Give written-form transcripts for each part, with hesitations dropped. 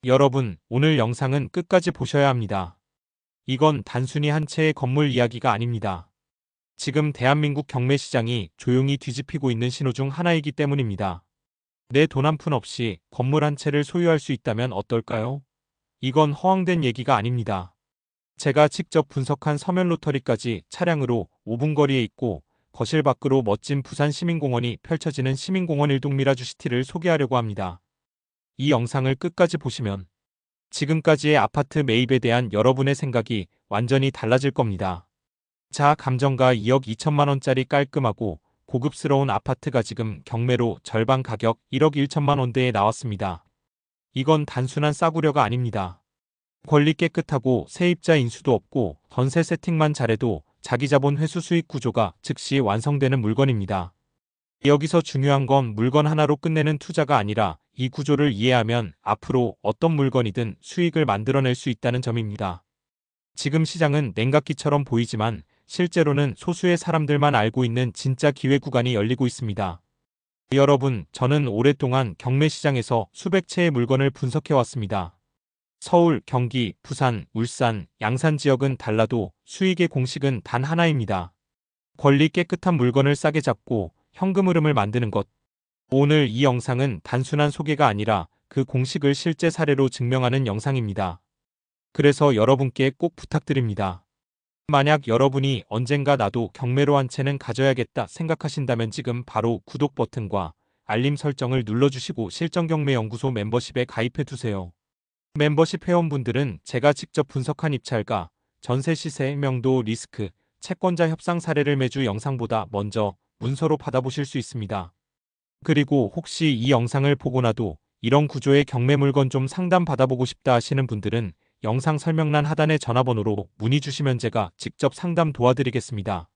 여러분, 오늘 영상은 끝까지 보셔야 합니다. 이건 단순히 한 채의 건물 이야기가 아닙니다. 지금 대한민국 경매 시장이 조용히 뒤집히고 있는 신호 중 하나이기 때문입니다. 내 돈 한 푼 없이 건물 한 채를 소유할 수 있다면 어떨까요? 이건 허황된 얘기가 아닙니다. 제가 직접 분석한 서면 로터리까지 차량으로 5분 거리에 있고 거실 밖으로 멋진 부산 시민공원이 펼쳐지는 시민공원 일동 미라주시티를 소개하려고 합니다. 이 영상을 끝까지 보시면 지금까지의 아파트 매입에 대한 여러분의 생각이 완전히 달라질 겁니다. 자, 감정가 2억 2천만 원짜리 깔끔하고 고급스러운 아파트가 지금 경매로 절반 가격 1억 1천만 원대에 나왔습니다. 이건 단순한 싸구려가 아닙니다. 권리 깨끗하고 세입자 인수도 없고 전세 세팅만 잘해도 자기 자본 회수 수익 구조가 즉시 완성되는 물건입니다. 여기서 중요한 건 물건 하나로 끝내는 투자가 아니라 이 구조를 이해하면 앞으로 어떤 물건이든 수익을 만들어낼 수 있다는 점입니다. 지금 시장은 냉각기처럼 보이지만 실제로는 소수의 사람들만 알고 있는 진짜 기회 구간이 열리고 있습니다. 여러분, 저는 오랫동안 경매 시장에서 수백 채의 물건을 분석해왔습니다. 서울, 경기, 부산, 울산, 양산 지역은 달라도 수익의 공식은 단 하나입니다. 권리 깨끗한 물건을 싸게 잡고 현금 흐름을 만드는 것. 오늘 이 영상은 단순한 소개가 아니라 그 공식을 실제 사례로 증명하는 영상입니다. 그래서 여러분께 꼭 부탁드립니다. 만약 여러분이 언젠가 나도 경매로 한 채는 가져야겠다 생각하신다면 지금 바로 구독 버튼과 알림 설정을 눌러주시고 실전경매연구소 멤버십에 가입해두세요. 멤버십 회원분들은 제가 직접 분석한 입찰가, 전세 시세, 명도, 리스크, 채권자 협상 사례를 매주 영상보다 먼저 문서로 받아보실 수 있습니다. 그리고 혹시 이 영상을 보고 나도 이런 구조의 경매 물건 좀 상담 받아보고 싶다 하시는 분들은 영상 설명란 하단의 전화번호로 문의 주시면 제가 직접 상담 도와드리겠습니다.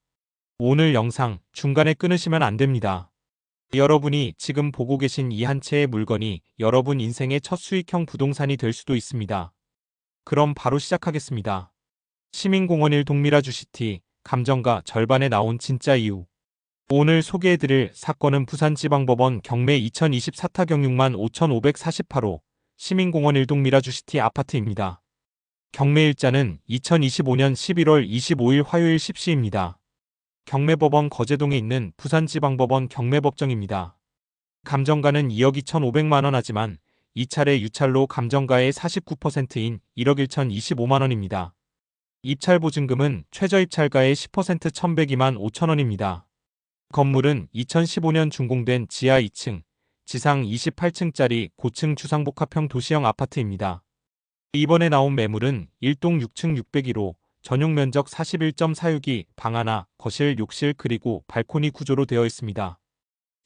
오늘 영상 중간에 끊으시면 안 됩니다. 여러분이 지금 보고 계신 이 한 채의 물건이 여러분 인생의 첫 수익형 부동산이 될 수도 있습니다. 그럼 바로 시작하겠습니다. 시민공원 1동 미라주시티, 감정가 절반에 나온 진짜 이유. 오늘 소개해드릴 사건은 부산지방법원 경매 2024타경 65,548호 시민공원 1동 미라주시티 아파트입니다. 경매일자는 2025년 11월 25일 화요일 10시입니다. 경매법원 거제동에 있는 부산지방법원 경매법정입니다. 감정가는 2억 2,500만 원 하지만 이 차례 유찰로 감정가의 49%인 1억 1,025만 원입니다. 입찰보증금은 최저입찰가의 10% 1,102만 5천 원입니다. 건물은 2015년 준공된 지하 2층, 지상 28층짜리 고층 주상복합형 도시형 아파트입니다. 이번에 나온 매물은 1동 6층 601호, 전용 면적 41.46이 방 하나, 거실, 욕실 그리고 발코니 구조로 되어 있습니다.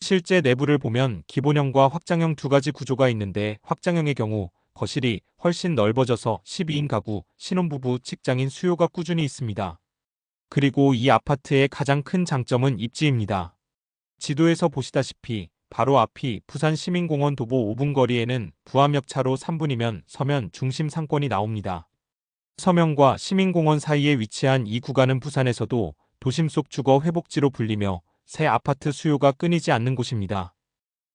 실제 내부를 보면 기본형과 확장형 두 가지 구조가 있는데 확장형의 경우 거실이 훨씬 넓어져서 12인 가구, 신혼부부, 직장인 수요가 꾸준히 있습니다. 그리고 이 아파트의 가장 큰 장점은 입지입니다. 지도에서 보시다시피 바로 앞이 부산시민공원 도보 5분 거리에는 부암역차로 3분이면 서면 중심 상권이 나옵니다. 서면과 시민공원 사이에 위치한 이 구간은 부산에서도 도심 속 주거 회복지로 불리며 새 아파트 수요가 끊이지 않는 곳입니다.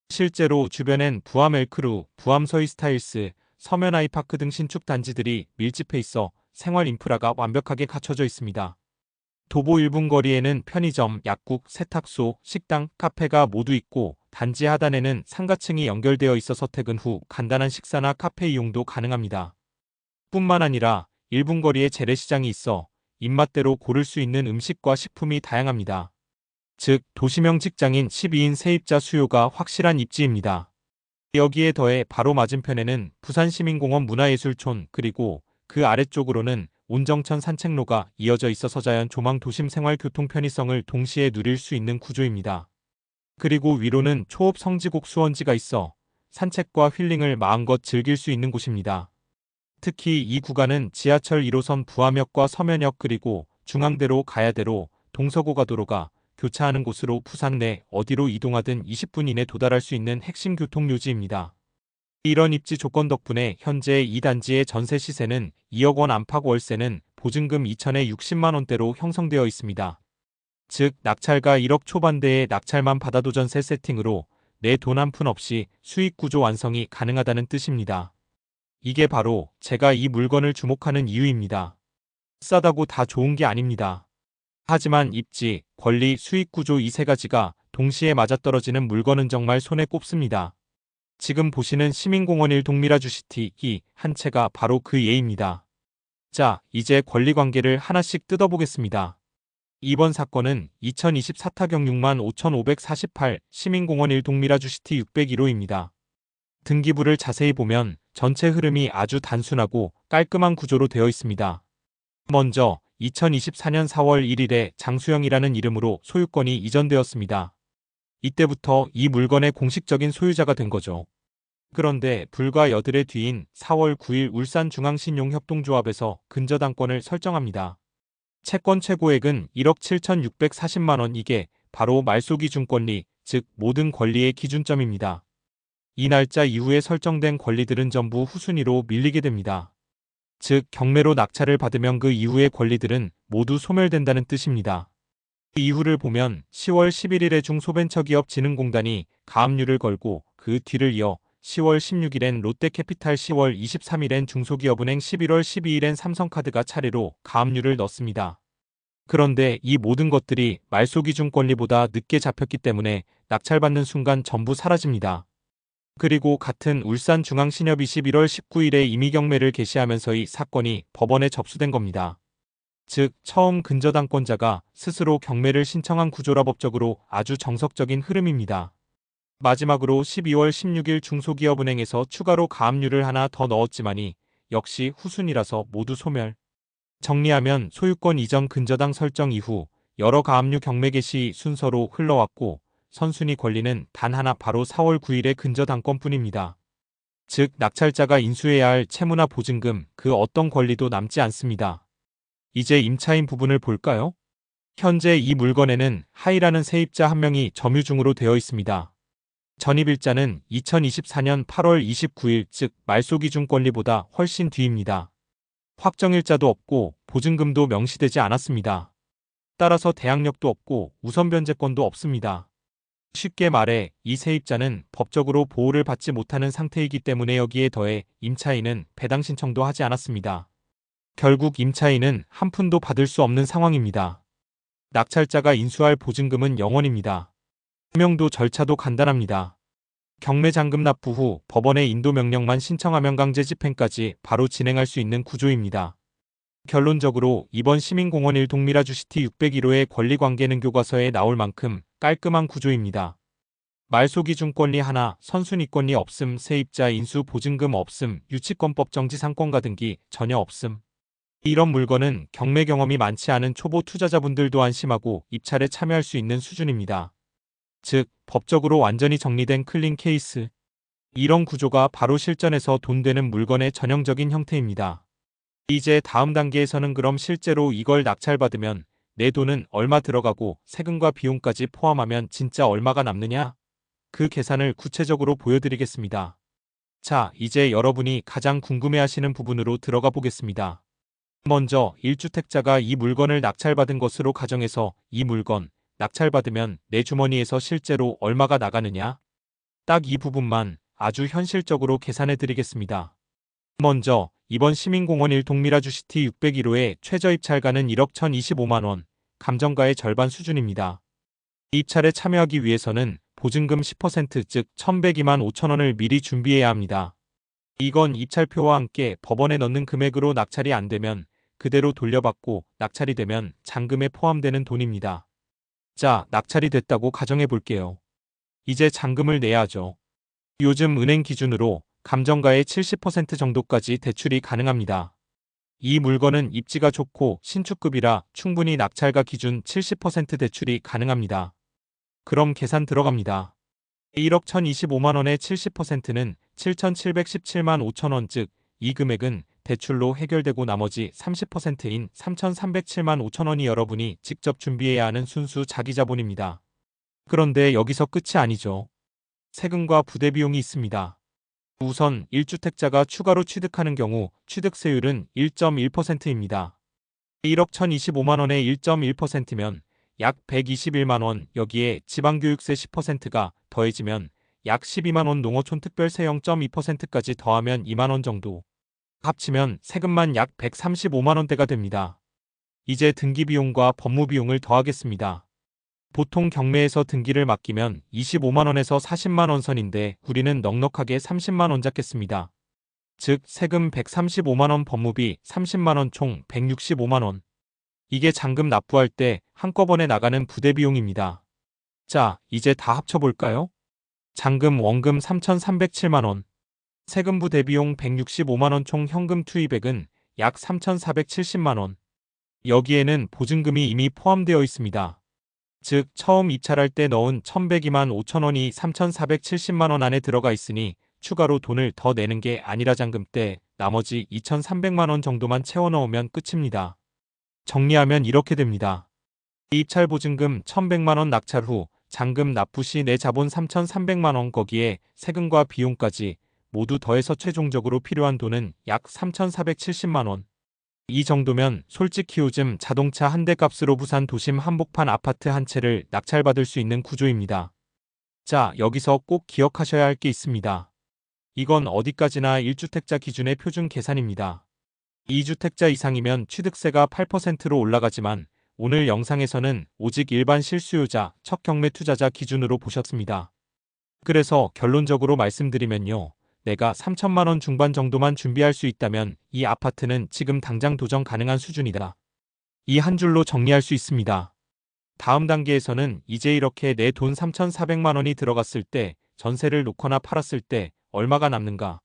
실제로 주변엔 부암 엘크루, 부암 서이스타일스, 서면 아이파크 등 신축 단지들이 밀집해 있어 생활 인프라가 완벽하게 갖춰져 있습니다. 도보 1분 거리에는 편의점, 약국, 세탁소, 식당, 카페가 모두 있고 단지 하단에는 상가층이 연결되어 있어서 퇴근 후 간단한 식사나 카페 이용도 가능합니다. 뿐만 아니라 1분 거리에 재래시장이 있어 입맛대로 고를 수 있는 음식과 식품이 다양합니다. 즉 도시명 직장인 12인 세입자 수요가 확실한 입지입니다. 여기에 더해 바로 맞은편에는 부산시민공원 문화예술촌 그리고 그 아래쪽으로는 온정천 산책로가 이어져 있어서 자연 조망 도심 생활 교통 편의성을 동시에 누릴 수 있는 구조입니다. 그리고 위로는 초읍 성지곡 수원지가 있어 산책과 힐링을 마음껏 즐길 수 있는 곳입니다. 특히 이 구간은 지하철 1호선 부암역과 서면역 그리고 중앙대로 가야대로 동서고가도로가 교차하는 곳으로 부산 내 어디로 이동하든 20분 이내 도달할 수 있는 핵심 교통요지입니다. 이런 입지 조건 덕분에 현재 이 단지의 전세 시세는 2억 원 안팎 월세는 보증금 2천에 60만 원대로 형성되어 있습니다. 즉 낙찰가 1억 초반대의 낙찰만 받아도 전세 세팅으로 내 돈 한 푼 없이 수익 구조 완성이 가능하다는 뜻입니다. 이게 바로 제가 이 물건을 주목하는 이유입니다. 싸다고 다 좋은 게 아닙니다. 하지만 입지, 권리, 수익 구조 이 세 가지가 동시에 맞아떨어지는 물건은 정말 손에 꼽습니다. 지금 보시는 시민공원 1 동미라주시티 이 한 채가 바로 그 예입니다. 자, 이제 권리관계를 하나씩 뜯어보겠습니다. 이번 사건은 2024 타경 65,548 시민공원 1 동미라주시티 601호입니다. 등기부를 자세히 보면 전체 흐름이 아주 단순하고 깔끔한 구조로 되어 있습니다. 먼저 2024년 4월 1일에 장수영이라는 이름으로 소유권이 이전되었습니다. 이때부터 이 물건의 공식적인 소유자가 된 거죠. 그런데 불과 여드레 뒤인 4월 9일 울산중앙신용협동조합에서 근저당권을 설정합니다. 채권 최고액은 1억 7,640만 원. 이게 바로 말소기준권리, 즉 모든 권리의 기준점입니다. 이 날짜 이후에 설정된 권리들은 전부 후순위로 밀리게 됩니다. 즉 경매로 낙찰을 받으면 그 이후의 권리들은 모두 소멸된다는 뜻입니다. 그 이유를 보면 10월 11일에 중소벤처기업진흥공단이 가압류를 걸고 그 뒤를 이어 10월 16일엔 롯데캐피탈, 10월 23일엔 중소기업은행, 11월 12일엔 삼성카드가 차례로 가압류를 넣습니다. 그런데 이 모든 것들이 말소기준권리보다 늦게 잡혔기 때문에 낙찰받는 순간 전부 사라집니다. 그리고 같은 울산중앙신협이 11월 19일에 임의경매를 개시하면서 이 사건이 법원에 접수된 겁니다. 즉 처음 근저당권자가 스스로 경매를 신청한 구조라 법적으로 아주 정석적인 흐름입니다. 마지막으로 12월 16일 중소기업은행에서 추가로 가압류를 하나 더 넣었지만이 역시 후순위라서 모두 소멸. 정리하면 소유권 이전 근저당 설정 이후 여러 가압류 경매 개시 순서로 흘러왔고 선순위 권리는 단 하나, 바로 4월 9일의 근저당권뿐입니다. 즉 낙찰자가 인수해야 할 채무나 보증금 그 어떤 권리도 남지 않습니다. 이제 임차인 부분을 볼까요? 현재 이 물건에는 하이라는 세입자 한 명이 점유중으로 되어 있습니다. 전입일자는 2024년 8월 29일, 즉 말소기준 권리보다 훨씬 뒤입니다. 확정일자도 없고 보증금도 명시되지 않았습니다. 따라서 대항력도 없고 우선변제권도 없습니다. 쉽게 말해 이 세입자는 법적으로 보호를 받지 못하는 상태이기 때문에 여기에 더해 임차인은 배당 신청도 하지 않았습니다. 결국 임차인은 한 푼도 받을 수 없는 상황입니다. 낙찰자가 인수할 보증금은 0원입니다. 해명도 절차도 간단합니다. 경매 잔금 납부 후 법원의 인도 명령만 신청하면 강제 집행까지 바로 진행할 수 있는 구조입니다. 결론적으로 이번 시민공원 1 동미라주시티 601호의 권리관계는 교과서에 나올 만큼 깔끔한 구조입니다. 말소기준권리 하나, 선순위권리 없음, 세입자 인수 보증금 없음, 유치권법 정지상권가 등기 전혀 없음. 이런 물건은 경매 경험이 많지 않은 초보 투자자분들도 안심하고 입찰에 참여할 수 있는 수준입니다. 즉 법적으로 완전히 정리된 클린 케이스. 이런 구조가 바로 실전에서 돈 되는 물건의 전형적인 형태입니다. 이제 다음 단계에서는 그럼 실제로 이걸 낙찰받으면 내 돈은 얼마 들어가고 세금과 비용까지 포함하면 진짜 얼마가 남느냐? 그 계산을 구체적으로 보여드리겠습니다. 자, 이제 여러분이 가장 궁금해하시는 부분으로 들어가 보겠습니다. 먼저 1주택자가 이 물건을 낙찰받은 것으로 가정해서 이 물건 낙찰받으면 내 주머니에서 실제로 얼마가 나가느냐? 딱 이 부분만 아주 현실적으로 계산해 드리겠습니다. 먼저 이번 시민공원 1 동미라주시티 601호의 최저 입찰가는 1억 1,025만 원, 감정가의 절반 수준입니다. 입찰에 참여하기 위해서는 보증금 10%, 즉 1,102만 5천 원을 미리 준비해야 합니다. 이건 입찰표와 함께 법원에 넣는 금액으로 낙찰이 안 되면 그대로 돌려받고 낙찰이 되면 잔금에 포함되는 돈입니다. 자, 낙찰이 됐다고 가정해 볼게요. 이제 잔금을 내야 하죠. 요즘 은행 기준으로 감정가의 70% 정도까지 대출이 가능합니다. 이 물건은 입지가 좋고 신축급이라 충분히 낙찰가 기준 70% 대출이 가능합니다. 그럼 계산 들어갑니다. 1억 1,025만 원의 70%는 7,717만 5천 원, 즉 이 금액은 대출로 해결되고 나머지 30%인 3,307만 5천 원이 여러분이 직접 준비해야 하는 순수 자기자본입니다. 그런데 여기서 끝이 아니죠. 세금과 부대비용이 있습니다. 우선 1주택자가 추가로 취득하는 경우 취득세율은 1.1%입니다. 1억 1,025만 원의 1.1%면 약 121만 원, 여기에 지방교육세 10%가 더해지면 약 12만 원, 농어촌 특별세 0.2%까지 더하면 2만 원 정도. 합치면 세금만 약 135만 원대가 됩니다. 이제 등기 비용과 법무 비용을 더하겠습니다. 보통 경매에서 등기를 맡기면 25만 원에서 40만 원 선인데 우리는 넉넉하게 30만 원 잡겠습니다. 즉 세금 135만 원, 법무비 30만 원, 총 165만 원. 이게 잔금 납부할 때 한꺼번에 나가는 부대 비용입니다. 자, 이제 다 합쳐볼까요? 잔금 원금 3,307만 원, 세금 부대 비용 165만 원, 총 현금 투입액은 약 3,470만 원. 여기에는 보증금이 이미 포함되어 있습니다. 즉 처음 입찰할 때 넣은 1,102만 5천 원이 3,470만 원 안에 들어가 있으니 추가로 돈을 더 내는 게 아니라 잔금 때 나머지 2,300만 원 정도만 채워 넣으면 끝입니다. 정리하면 이렇게 됩니다. 입찰 보증금 1,100만 원 낙찰 후 잔금 납부 시 내 자본 3,300만 원, 거기에 세금과 비용까지 모두 더해서 최종적으로 필요한 돈은 약 3,470만 원. 이 정도면 솔직히 요즘 자동차 한 대 값으로 부산 도심 한복판 아파트 한 채를 낙찰받을 수 있는 구조입니다. 자, 여기서 꼭 기억하셔야 할 게 있습니다. 이건 어디까지나 1주택자 기준의 표준 계산입니다. 2주택자 이상이면 취득세가 8%로 올라가지만 오늘 영상에서는 오직 일반 실수요자, 첫 경매 투자자 기준으로 보셨습니다. 그래서 결론적으로 말씀드리면요. 내가 3천만 원 중반 정도만 준비할 수 있다면 이 아파트는 지금 당장 도전 가능한 수준이다. 이 한 줄로 정리할 수 있습니다. 다음 단계에서는 이제 이렇게 내 돈 3,400만 원이 들어갔을 때, 전세를 놓거나 팔았을 때 얼마가 남는가?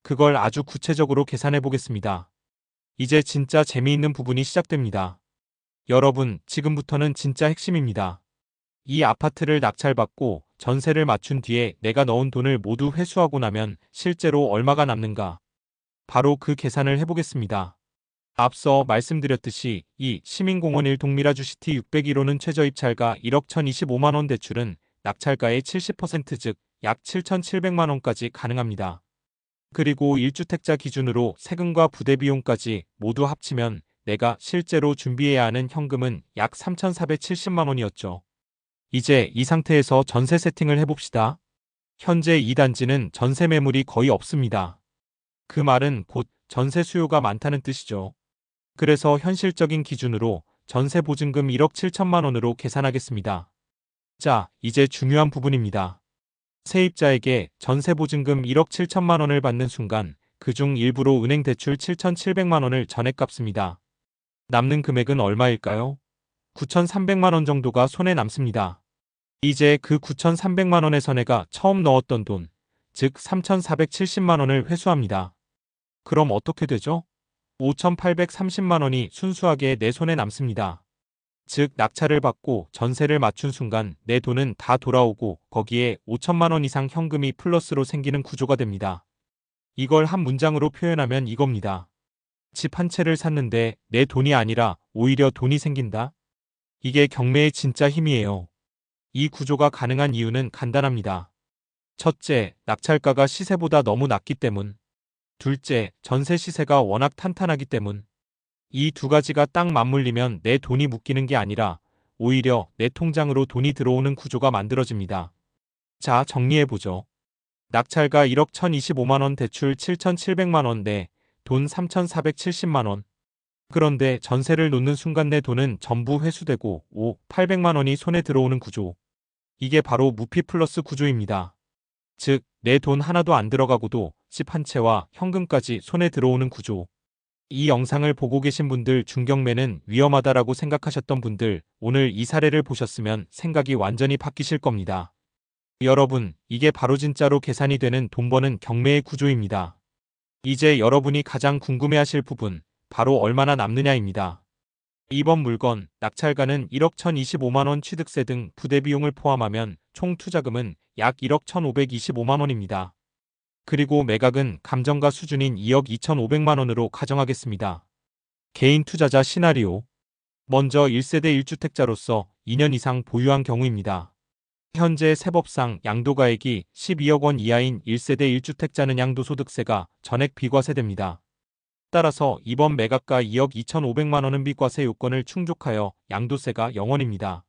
그걸 아주 구체적으로 계산해 보겠습니다. 이제 진짜 재미있는 부분이 시작됩니다. 여러분, 지금부터는 진짜 핵심입니다. 이 아파트를 낙찰받고 전세를 맞춘 뒤에 내가 넣은 돈을 모두 회수하고 나면 실제로 얼마가 남는가? 바로 그 계산을 해보겠습니다. 앞서 말씀드렸듯이 이 시민공원 1 동미라주시티 601호는 최저입찰가 1억 1,025만 원, 대출은 낙찰가의 70%, 즉 약 7,700만 원까지 가능합니다. 그리고 1주택자 기준으로 세금과 부대 비용까지 모두 합치면 내가 실제로 준비해야 하는 현금은 약 3,470만 원이었죠. 이제 이 상태에서 전세 세팅을 해봅시다. 현재 이 단지는 전세 매물이 거의 없습니다. 그 말은 곧 전세 수요가 많다는 뜻이죠. 그래서 현실적인 기준으로 전세 보증금 1억 7천만 원으로 계산하겠습니다. 자, 이제 중요한 부분입니다. 세입자에게 전세 보증금 1억 7천만 원을 받는 순간 그중 일부로 은행 대출 7,700만 원을 전액 갚습니다. 남는 금액은 얼마일까요? 9,300만 원 정도가 손에 남습니다. 이제 그 9,300만 원에서 내가 처음 넣었던 돈, 즉 3,470만 원을 회수합니다. 그럼 어떻게 되죠? 5,830만 원이 순수하게 내 손에 남습니다. 즉 낙찰을 받고 전세를 맞춘 순간 내 돈은 다 돌아오고 거기에 5천만 원 이상 현금이 플러스로 생기는 구조가 됩니다. 이걸 한 문장으로 표현하면 이겁니다. 집 한 채를 샀는데 내 돈이 아니라 오히려 돈이 생긴다? 이게 경매의 진짜 힘이에요. 이 구조가 가능한 이유는 간단합니다. 첫째, 낙찰가가 시세보다 너무 낮기 때문. 둘째, 전세 시세가 워낙 탄탄하기 때문. 이 두 가지가 딱 맞물리면 내 돈이 묶이는 게 아니라 오히려 내 통장으로 돈이 들어오는 구조가 만들어집니다. 자, 정리해보죠. 낙찰가 1억 1,025만 원, 대출 7,700만 원, 내 돈 3,470만 원. 그런데 전세를 놓는 순간 내 돈은 전부 회수되고 800만 원이 손에 들어오는 구조. 이게 바로 무피 플러스 구조입니다. 즉, 내 돈 하나도 안 들어가고도 집 한 채와 현금까지 손에 들어오는 구조. 이 영상을 보고 계신 분들 중 경매는 위험하다라고 생각하셨던 분들, 오늘 이 사례를 보셨으면 생각이 완전히 바뀌실 겁니다. 여러분, 이게 바로 진짜로 계산이 되는 돈 버는 경매의 구조입니다. 이제 여러분이 가장 궁금해하실 부분, 바로 얼마나 남느냐입니다. 이번 물건, 낙찰가는 1억 1,025만 원, 취득세 등 부대 비용을 포함하면 총 투자금은 약 1억 1,525만 원입니다. 그리고 매각은 감정가 수준인 2억 2,500만 원으로 가정하겠습니다. 개인 투자자 시나리오. 먼저 1세대 1주택자로서 2년 이상 보유한 경우입니다. 현재 세법상 양도가액이 12억 원 이하인 1세대 1주택자는 양도소득세가 전액 비과세됩니다. 따라서 이번 매각가 2억 2,500만 원은 비과세 요건을 충족하여 양도세가 0원입니다.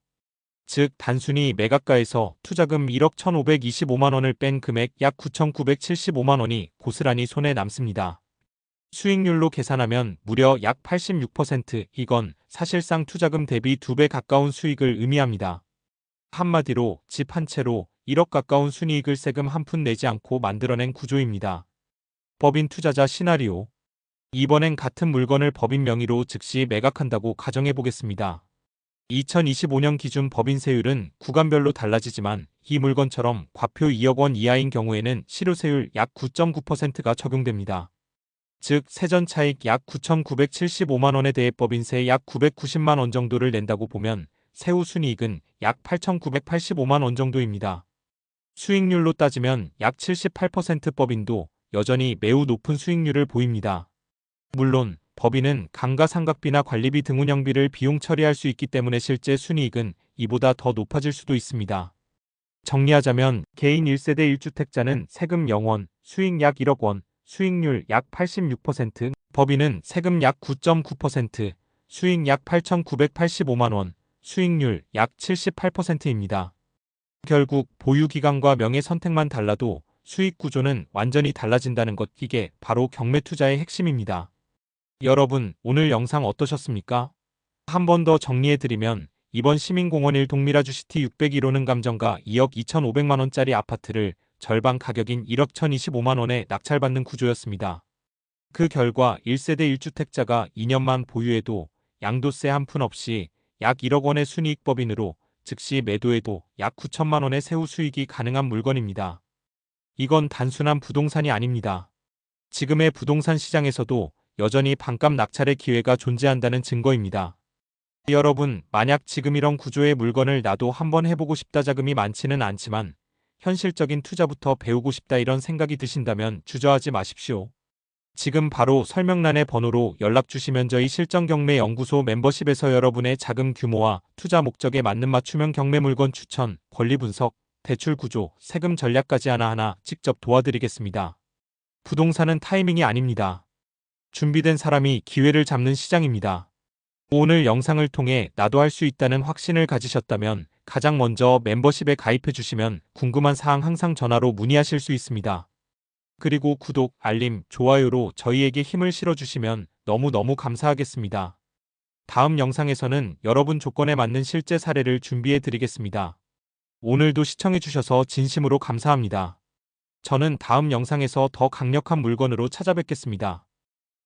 즉 단순히 매각가에서 투자금 1억 1,525만 원을 뺀 금액 약 9,975만 원이 고스란히 손에 남습니다. 수익률로 계산하면 무려 약 86%, 이건 사실상 투자금 대비 2배 가까운 수익을 의미합니다. 한마디로 집 한 채로 1억 가까운 순이익을 세금 한 푼 내지 않고 만들어낸 구조입니다. 법인 투자자 시나리오. 이번엔 같은 물건을 법인 명의로 즉시 매각한다고 가정해 보겠습니다. 2025년 기준 법인세율은 구간별로 달라지지만 이 물건처럼 과표 2억 원 이하인 경우에는 실효세율 약 9.9%가 적용됩니다. 즉 세전차익 약 9,975만 원에 대해 법인세 약 990만 원 정도를 낸다고 보면 세후 순이익은 약 8,985만 원 정도입니다. 수익률로 따지면 약 78% 법인도 여전히 매우 높은 수익률을 보입니다. 물론 법인은 감가상각비나 관리비 등 운영비를 비용 처리할 수 있기 때문에 실제 순이익은 이보다 더 높아질 수도 있습니다. 정리하자면 개인 1세대 1주택자는 세금 0원, 수익 약 1억 원, 수익률 약 86%, 법인은 세금 약 9.9%, 수익 약 8,985만 원, 수익률 약 78%입니다. 결국 보유기간과 명의 선택만 달라도 수익 구조는 완전히 달라진다는 것, 이게 바로 경매 투자의 핵심입니다. 여러분, 오늘 영상 어떠셨습니까? 한 번 더 정리해드리면 이번 시민공원 1 동미라주시티 601호는 감정가 2억 2,500만 원짜리 아파트를 절반 가격인 1억 1,025만 원에 낙찰받는 구조였습니다. 그 결과 1세대 1주택자가 2년만 보유해도 양도세 한 푼 없이 약 1억 원의 순이익, 법인으로 즉시 매도해도 약 9천만 원의 세후 수익이 가능한 물건입니다. 이건 단순한 부동산이 아닙니다. 지금의 부동산 시장에서도 여전히 반값 낙찰의 기회가 존재한다는 증거입니다. 여러분, 만약 지금 이런 구조의 물건을 나도 한번 해보고 싶다, 자금이 많지는 않지만 현실적인 투자부터 배우고 싶다, 이런 생각이 드신다면 주저하지 마십시오. 지금 바로 설명란의 번호로 연락 주시면 저희 실전경매연구소 멤버십에서 여러분의 자금 규모와 투자 목적에 맞는 맞춤형 경매 물건 추천, 권리 분석, 대출 구조, 세금 전략까지 하나하나 직접 도와드리겠습니다. 부동산은 타이밍이 아닙니다. 준비된 사람이 기회를 잡는 시장입니다. 오늘 영상을 통해 나도 할 수 있다는 확신을 가지셨다면 가장 먼저 멤버십에 가입해 주시면 궁금한 사항 항상 전화로 문의하실 수 있습니다. 그리고 구독, 알림, 좋아요로 저희에게 힘을 실어주시면 너무너무 감사하겠습니다. 다음 영상에서는 여러분 조건에 맞는 실제 사례를 준비해 드리겠습니다. 오늘도 시청해 주셔서 진심으로 감사합니다. 저는 다음 영상에서 더 강력한 물건으로 찾아뵙겠습니다.